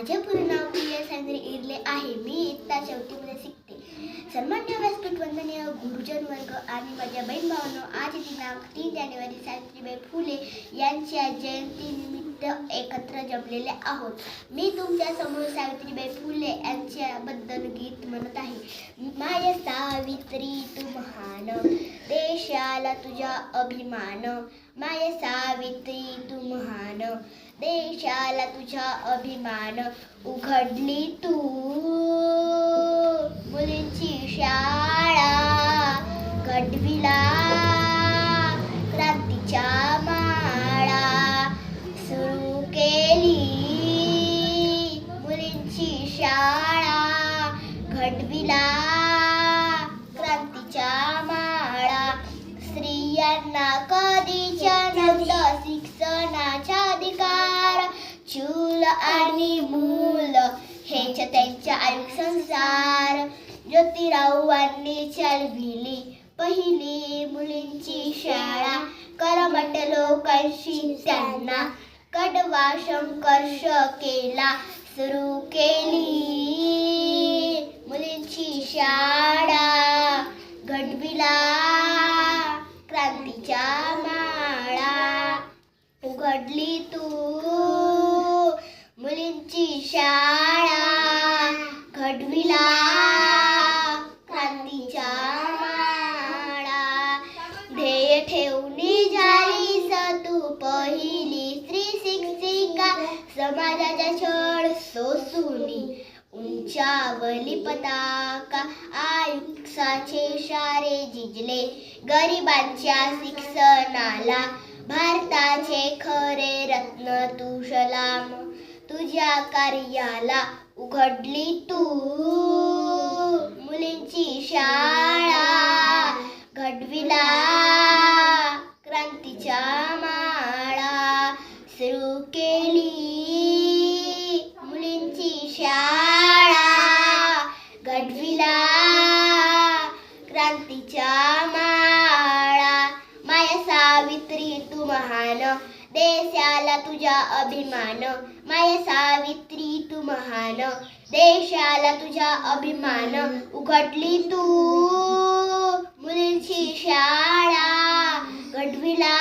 माझे पूर्ण नाव प्रिया सायंद्री इरले आहे. मी इयत्ता 4मध्ये शिकते. सन्मान्य व्यासपीठ, वंदनीय गुरुजन वर्ग आणि माझ्या बहीण भावांनो, आज दिनांक 3 जानेवारी सावित्रीबाई फुले यांच्या जयंतीनिमित्त एकत्र जमलेले आहोत. मी तुमच्या समोर सावित्रीबाई फुले यांच्याबद्दल गीत म्हणत आहे. माय सावित्री तू महान, देशाला तुझा अभिमान. माय सावित्री तू महान, देशाला तुझा अभिमान. उघडली तू मुलींची शाळा, घडविला क्रांतीच्या माळा. सुरू केली मुलींची शाळा, घडविला क्रांतीच्या माळा. स्त्रियांना कधीच्या नव्हता शिक्षणाचा अधिकार. चूल आणि मूल हेच त्यांच्या आयुष्य संसार. ज्योतिरावांनी चालविली पहिली मुलींची शाळा. कर्मठ लोकांशी त्यांना कडवा संघर्ष केला. सुरू केली मुलींची शाळा, घडविला क्रांतीच्या माळा. उघडली तू मुलींची शाळा, घडविला क्रांतीच्या माळा. ध्येय ठेवणी झालीस तू पहिली स्त्री शिक्षिका. समाजाचा छळ सोसूनी उंचावली पताका. आयुष्याचे सारे झिजले गरिबांच्या शिक्षणाला. भारताचे खरे रत्न तू सलाम तुझ्या कार्याला. उघडली तू मुलींची शाळा, घडविला क्रांतीच्या माळा. सुरू केली मुलींची शाळा, घडविला क्रांतीच्या माळा. माय सावित्री तू महान, देशाला तुझा अभिमान. माय सावित्री तू महान, देशाला तुझा अभिमान. उघडली तू मुलींची शाळा, घडविला